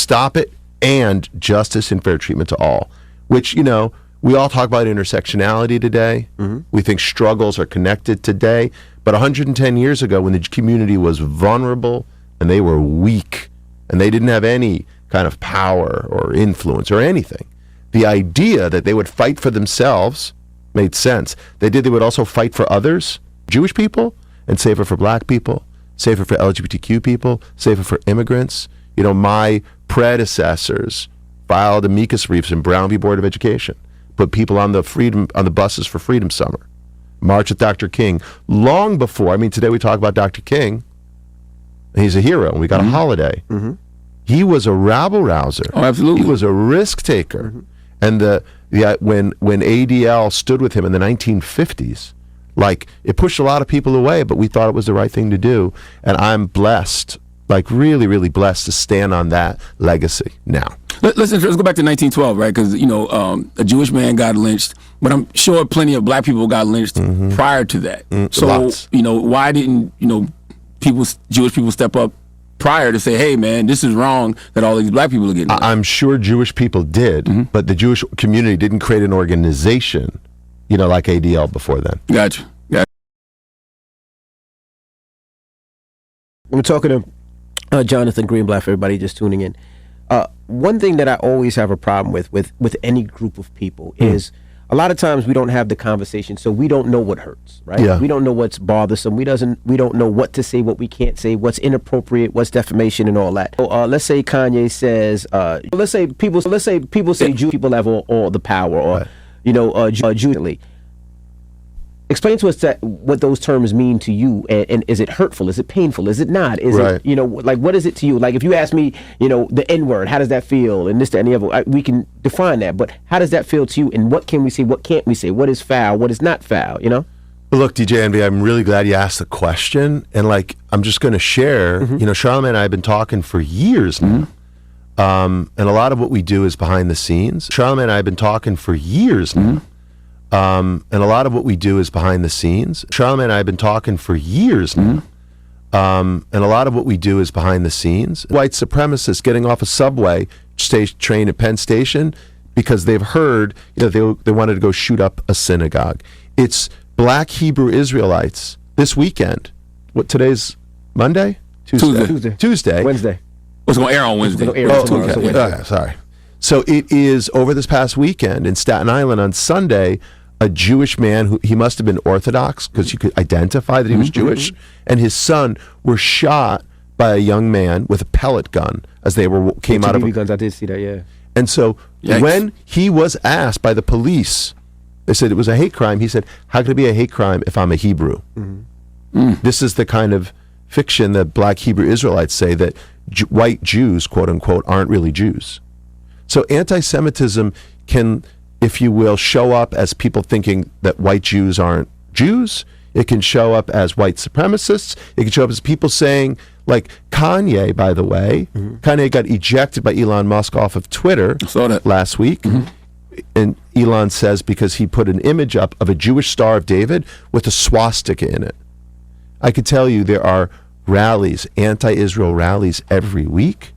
stop it, and justice and fair treatment to all, which, we all talk about intersectionality today. Mm-hmm. We think struggles are connected today. But 110 years ago, when the community was vulnerable and they were weak and they didn't have any kind of power or influence or anything, the idea that they would fight for themselves made sense. They would also fight for others, Jewish people, and safer for black people, safer for LGBTQ people, safer for immigrants. My predecessors filed amicus briefs in Brown v. Board of Education, put people on the buses for Freedom Summer, March with Dr. King, long before. Today we talk about Dr. King. He's a hero, and we got a holiday. Mm-hmm. He was a rabble-rouser. Oh, absolutely. He was a risk-taker. Mm-hmm. And when ADL stood with him in the 1950s, it pushed a lot of people away, but we thought it was the right thing to do. And I'm blessed, really, really blessed to stand on that legacy now. Let's go back to 1912, right? Because, a Jewish man got lynched, but I'm sure plenty of black people got lynched prior to that. So, lots. Why didn't, Jewish people step up prior to say, hey, man, this is wrong that all these black people are getting lynched? I'm sure Jewish people did, but the Jewish community didn't create an organization, like ADL before then. Gotcha. I'm talking to Jonathan Greenblatt, for everybody just tuning in. One thing that I always have a problem with any group of people is a lot of times we don't have the conversation, so we don't know what hurts, right? Yeah. We don't know what's bothersome. We don't know what to say, what we can't say, what's inappropriate, what's defamation, and all that. So, let's say Kanye says, let's say people say Jewish people have all the power, or Jew. Explain to us what those terms mean to you, and is it hurtful? Is it painful? Is it not? Is right. it, what is it to you? If you ask me, the N-word, how does that feel? And this, that, and the other, we can define that, but how does that feel to you? And what can we say? What can't we say? What is foul? What is not foul? Well, look, DJ Envy, I'm really glad you asked the question, and I'm just going to share, Charlamagne and I have been talking for years now, and a lot of what we do is behind the scenes. Charlamagne and I have been talking for years now. And a lot of what we do is behind the scenes. Charlamagne and I have been talking for years now. And a lot of what we do is behind the scenes. White supremacists getting off a subway train at Penn Station because they've heard they wanted to go shoot up a synagogue. It's black Hebrew Israelites this weekend. What, today's Monday? Tuesday. Wednesday. It's going to air on Wednesday. Sorry. So it is over this past weekend in Staten Island on Sunday. A Jewish man who he must have been Orthodox because you could identify that he was Jewish, and his son were shot by a young man with a pellet gun as they came out of guns. I did see that, yeah. And so when he was asked by the police, they said it was a hate crime. He said, "How could it be a hate crime if I'm a Hebrew?" This is the kind of fiction that black Hebrew Israelites say that white Jews, quote unquote, aren't really Jews. So anti-Semitism can, if you will, show up as people thinking that white Jews aren't Jews. It can show up as white supremacists. It can show up as people saying, like Kanye, by the way. Kanye got ejected by Elon Musk off of Twitter last week. And Elon says because he put an image up of a Jewish Star of David with a swastika in it. I could tell you there are rallies, anti-Israel rallies every week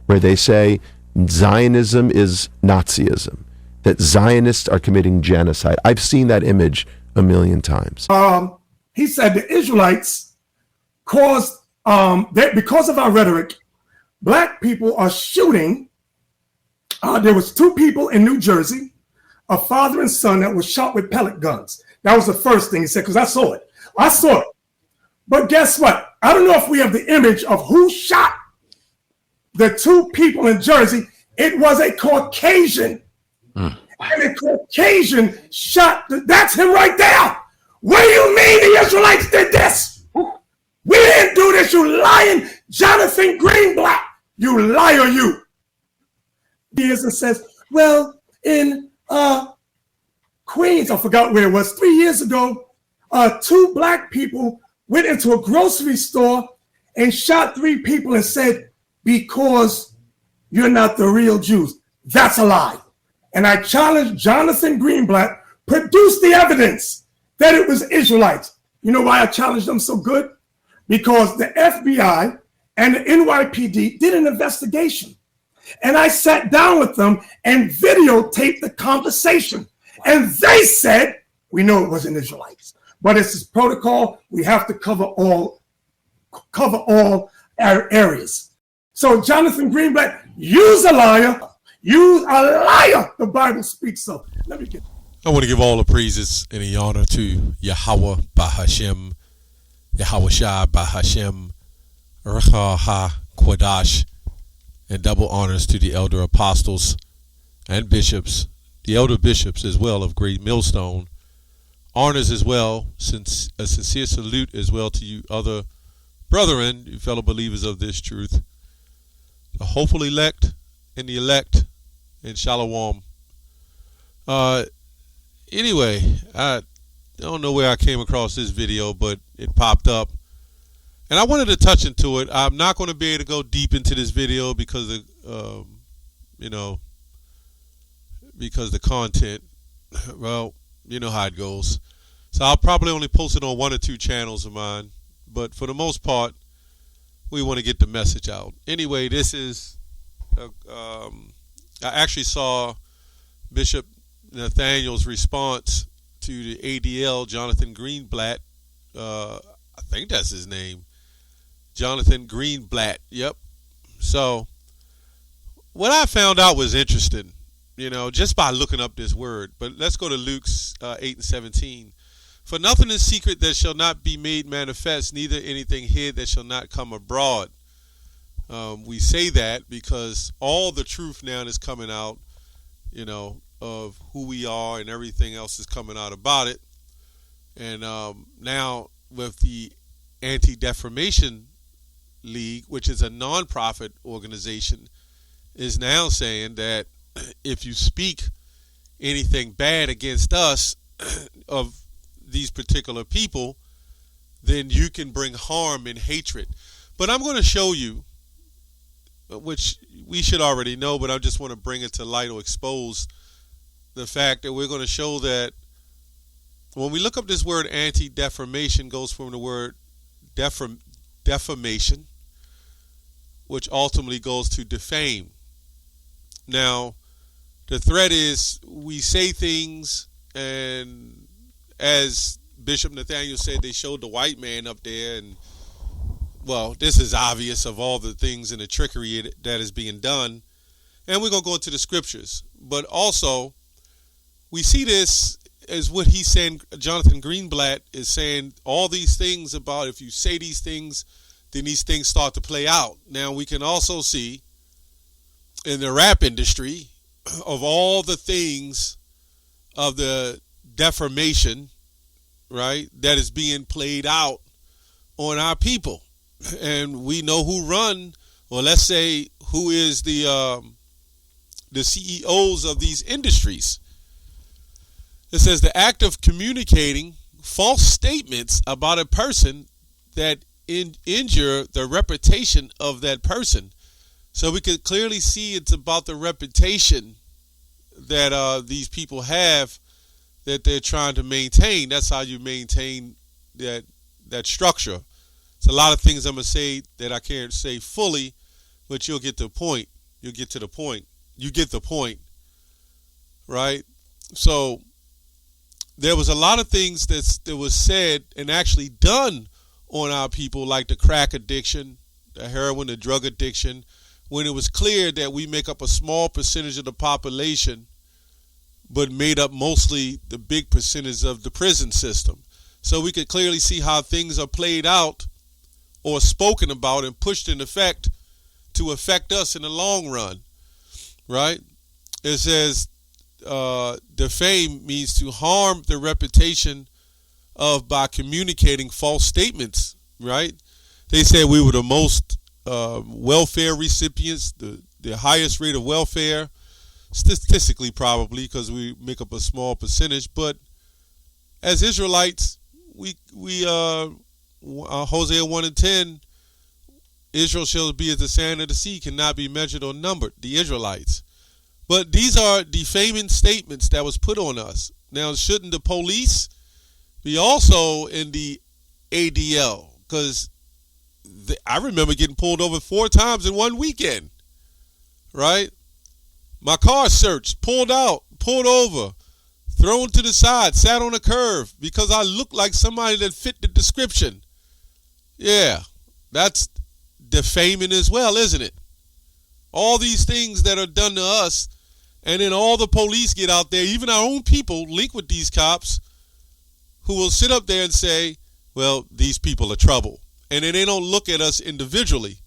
where they say Zionism is Nazism, that Zionists are committing genocide. I've seen that image a million times. He said the Israelites caused, because of our rhetoric, black people are shooting. There was 2 people in New Jersey, a father and son, that was shot with pellet guns. That was the first thing he said, because I saw it. But guess what? I don't know if we have the image of who shot the 2 people in Jersey. It was a Caucasian. And a Caucasian shot. That's him right there. What do you mean the Israelites did this? We didn't do this, you lying Jonathan Greenblatt. You liar, you. He is and says, well, in Queens, I forgot where it was, 3 years ago, 2 black people went into a grocery store and shot 3 people and said, because you're not the real Jews. That's a lie. And I challenge Jonathan Greenblatt, produce the evidence that it was Israelites. You know why I challenged them so good? Because the FBI and the NYPD did an investigation. And I sat down with them and videotaped the conversation. And they said, we know it wasn't Israelites, but it's this protocol. We have to cover all areas. So Jonathan Greenblatt, you's a liar. You a liar, the Bible speaks of. Let me get. I want to give all the praises and the honor to Yahweh Bahashem, Yahweh Shai Bahashem, Recha HaKodash, and double honors to the elder apostles and bishops, the elder bishops as well of Great Millstone. Honors as well, since a sincere salute as well to you other brethren, you fellow believers of this truth, the hopeful elect and the elect in Shalom. Anyway, I don't know where I came across this video, but it popped up. And I wanted to touch into it. I'm not going to be able to go deep into this video because of, because the content, well, you know how it goes. So I'll probably only post it on 1 or 2 channels of mine. But for the most part, we want to get the message out. Anyway, this is, I actually saw Bishop Nathaniel's response to the ADL, Jonathan Greenblatt. I think that's his name. Jonathan Greenblatt. Yep. So what I found out was interesting, just by looking up this word. But let's go to Luke 8:17. For nothing is secret that shall not be made manifest, neither anything hid that shall not come abroad. We say that because all the truth now is coming out, of who we are, and everything else is coming out about it. And now with the Anti-Defamation League, which is a non-profit organization, is now saying that if you speak anything bad against us of these particular people, then you can bring harm and hatred. But I'm going to show you, which we should already know, but I just want to bring it to light or expose the fact that we're going to show that when we look up this word anti-defamation, goes from the word defamation, which ultimately goes to defame. Now, the threat is we say things, and as Bishop Nathaniel said, they showed the white man up there, and well, this is obvious of all the things and the trickery that is being done. And we're going to go into the scriptures. But also, we see this as what he's saying. Jonathan Greenblatt is saying all these things about if you say these things, then these things start to play out. Now, we can also see in the rap industry of all the things of the defamation, right, that is being played out on our people. And we know who run, or let's say who is the CEOs of these industries. It says the act of communicating false statements about a person that injure the reputation of that person. So we could clearly see it's about the reputation that these people have that they're trying to maintain. That's how you maintain that structure. It's a lot of things I'm going to say that I can't say fully, but you'll get to the point. You'll get to the point. You get the point, right? So there was a lot of things that was said and actually done on our people, like the crack addiction, the heroin, the drug addiction, when it was clear that we make up a small percentage of the population, but made up mostly the big percentage of the prison system. So we could clearly see how things are played out or spoken about and pushed in effect to affect us in the long run, right? It says defame means to harm the reputation of by communicating false statements, right? They said we were the most welfare recipients, the highest rate of welfare, statistically probably because we make up a small percentage, but as Israelites, we Hosea 1:10, Israel shall be as the sand of the sea, cannot be measured or numbered, the Israelites. But these are defaming statements that was put on us. Now, shouldn't the police be also in the ADL? Because I remember getting pulled over 4 times in one weekend. right? My car searched, pulled out, pulled over, thrown to the side, sat on a curve because I looked like somebody that fit the description. Yeah, that's defaming as well, isn't it? All these things that are done to us, and then all the police get out there, even our own people link with these cops who will sit up there and say, well, these people are trouble. And then they don't look at us individually,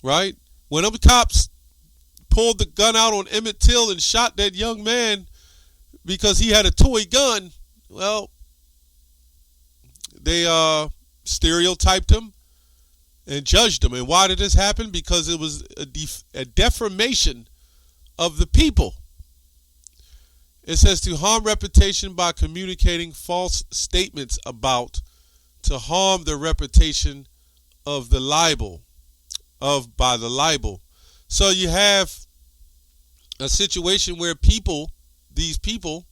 right? When them cops pulled the gun out on Emmett Till and shot that young man because he had a toy gun, well, they stereotyped him and judged him. And why did this happen? Because it was a defamation of the people. It says to harm reputation by communicating false statements about, to harm the reputation of the libel, by the libel. So you have a situation where these people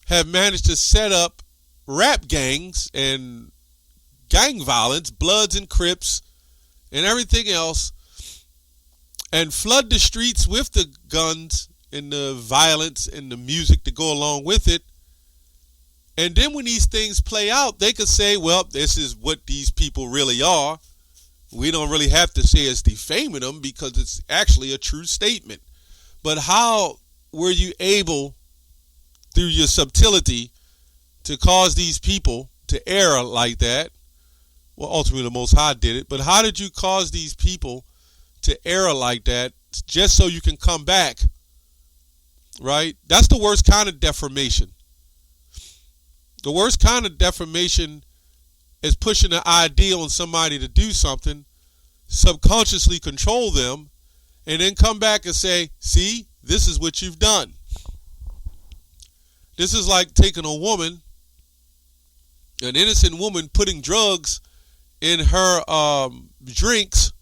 have managed to set up rap gangs and gang violence, Bloods and Crips and everything else, and flood the streets with the guns and the violence and the music to go along with it. And then when these things play out, they could say, well, this is what these people really are. We don't really have to say it's defaming them because it's actually a true statement. But how were you able, through your subtlety, to cause these people to err like that? Well, ultimately the Most High did it. But how did you cause these people to err like that just so you can come back? Right? That's the worst kind of defamation. The worst kind of defamation is pushing an idea on somebody to do something, subconsciously control them, and then come back and say, see, this is what you've done. This is like taking a woman, an innocent woman, putting drugs in her drinks,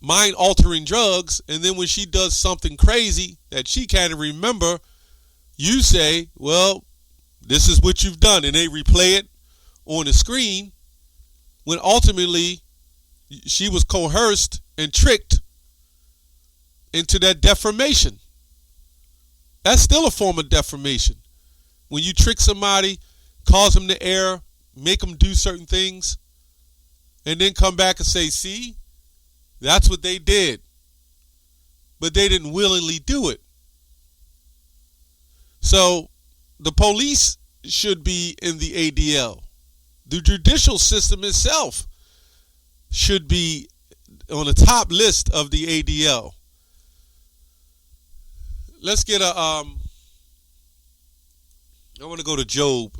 mind-altering drugs, and then when she does something crazy that she can't remember, you say, well, this is what you've done, and they replay it on the screen when ultimately she was coerced and tricked into that defamation. That's still a form of defamation. When you trick somebody, cause them to err, make them do certain things, and then come back and say, see, that's what they did. But they didn't willingly do it. So the police should be in the ADL. The judicial system itself should be on the top list of the ADL. Let's get I want to go to Job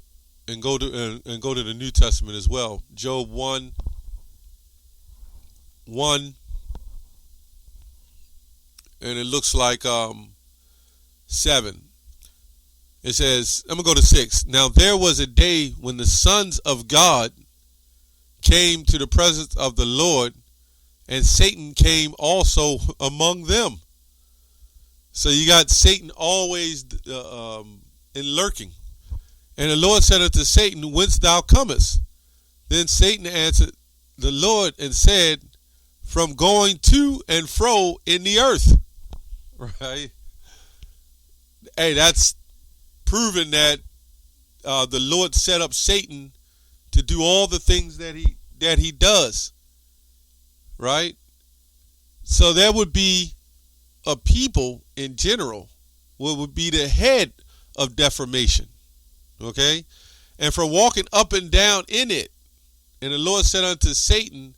and go to the New Testament as well. Job 1:1, and it looks like 7. It says, I'm going to go to 6. Now there was a day when the sons of God came to the presence of the Lord, and Satan came also among them. So you got Satan always in lurking. And the Lord said unto Satan, whence thou comest? Then Satan answered the Lord and said, from going to and fro in the earth. Right? Hey, that's proving that the Lord set up Satan to do all the things that he does. Right? So there would be a people in general what would be the head of defamation. Okay? And from walking up and down in it. And the Lord said unto Satan,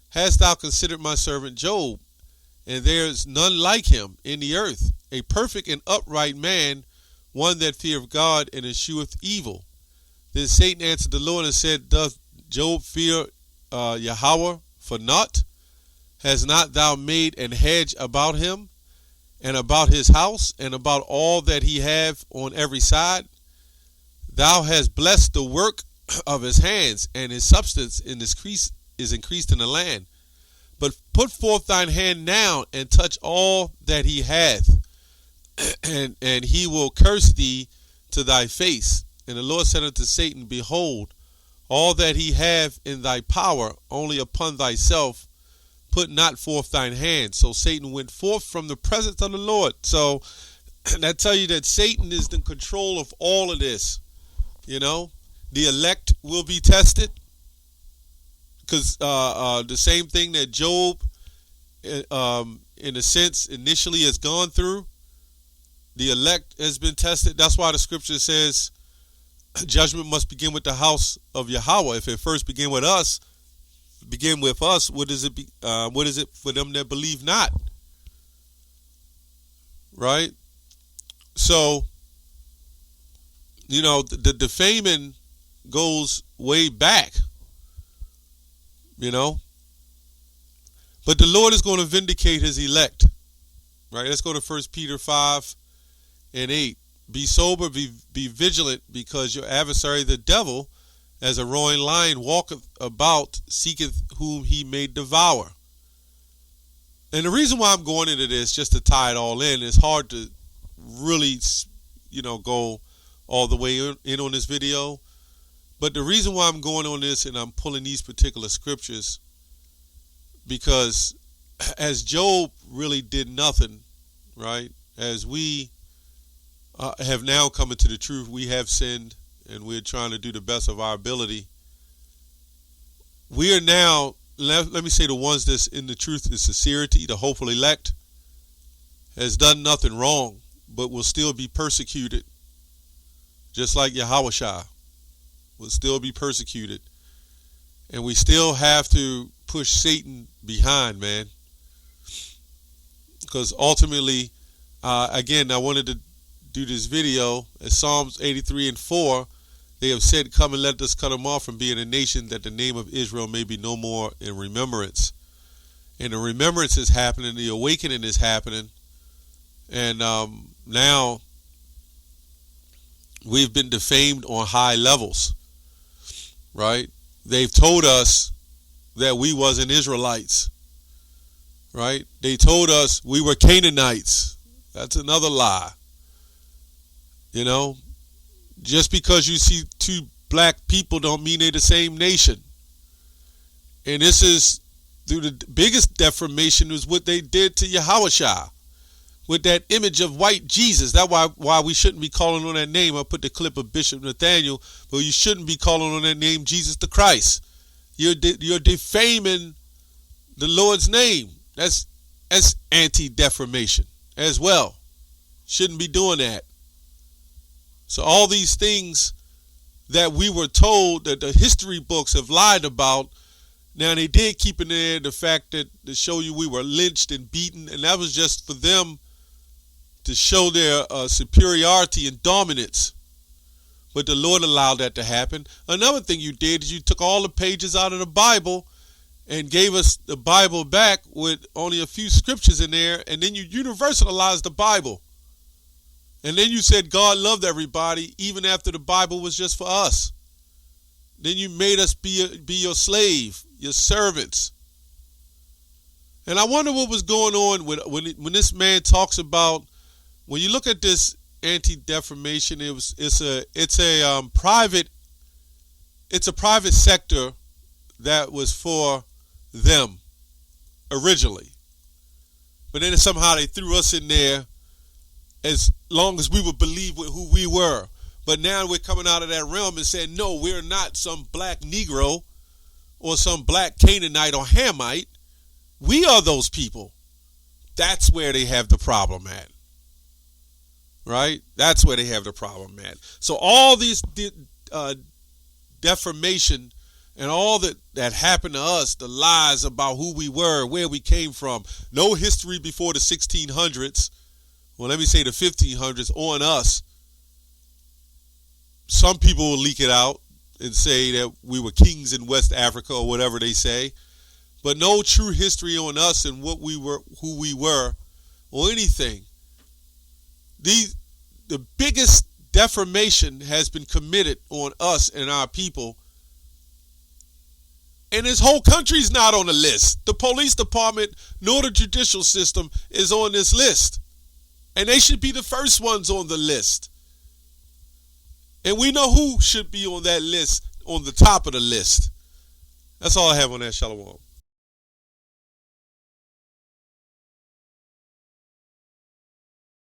hast thou considered my servant Job? And there is none like him in the earth, a perfect and upright man, one that feareth God and escheweth evil. Then Satan answered the Lord and said, doth Job fear Yahweh for naught? Has not thou made an hedge about him, and about his house, and about all that he have on every side? Thou hast blessed the work of his hands, and his substance is increased in the land. But put forth thine hand now, and touch all that he hath, and he will curse thee to thy face. And the Lord said unto Satan, behold, all that he have in thy power, only upon thyself put not forth thine hand. So Satan went forth from the presence of the Lord. So that tell you that Satan is in control of all of this. You know, the elect will be tested, because the same thing that Job, in a sense, initially has gone through, the elect has been tested. That's why the scripture says judgment must begin with the house of Yahweh. If it first begin with us, what is it for them that believe not? Right? So, you know, the defaming goes way back, you know. But the Lord is going to vindicate his elect. Right? Let's go to 1 Peter 5:8. Be sober, be vigilant, because your adversary, the devil, as a roaring lion, walketh about, seeketh whom he may devour. And the reason why I'm going into this, just to tie it all in, it's hard to really, you know, go all the way in on this video. But the reason why I'm going on this and I'm pulling these particular scriptures, because as Job really did nothing, right? As we have now come into the truth, we have sinned, and we're trying to do the best of our ability. We are now, let me say, the ones that's in the truth and sincerity, the hopeful elect, has done nothing wrong, but will still be persecuted, just like Yahushua will still be persecuted. And we still have to push Satan behind, man. Because ultimately, again, I wanted to do this video, as Psalms 83:4, they have said, come and let us cut them off from being a nation, that the name of Israel may be no more in remembrance. And the remembrance is happening, the awakening is happening, and now we've been defamed on high levels, right? They've told us that we wasn't Israelites, right? They told us we were Canaanites. That's another lie. You know, just because you see two black people don't mean they're the same nation. And this is through the biggest defamation is what they did to Yahushua with that image of white Jesus. That's why we shouldn't be calling on that name. I put the clip of Bishop Nathaniel, but you shouldn't be calling on that name, Jesus the Christ. You're defaming the Lord's name. That's anti-defamation as well. Shouldn't be doing that. So all these things that we were told that the history books have lied about, now they did keep in there the fact that to show you we were lynched and beaten, and that was just for them to show their superiority and dominance. But the Lord allowed that to happen. Another thing you did is you took all the pages out of the Bible and gave us the Bible back with only a few scriptures in there, and then you universalized the Bible. And then you said God loved everybody even after the Bible was just for us. Then you made us be your slave, your servants. And I wonder what was going on when this man talks about, when you look at this anti-defamation, it's a private sector that was for them originally. But then somehow they threw us in there as long as we would believe who we were. But now we're coming out of that realm and saying, no, we're not some black Negro or some black Canaanite or Hamite. We are those people. That's where they have the problem at. Right? That's where they have the problem at. So all these defamation and all that happened to us, the lies about who we were, where we came from, no history before the 1600s, well, let me say the 1500s, on us. Some people will leak it out and say that we were kings in West Africa or whatever they say, but no true history on us and what we were, who we were, or anything. The biggest defamation has been committed on us and our people, and this whole country's not on the list. The police department nor the judicial system is on this list. And they should be the first ones on the list. And we know who should be on that list, on the top of the list. That's all I have on that. Shalom.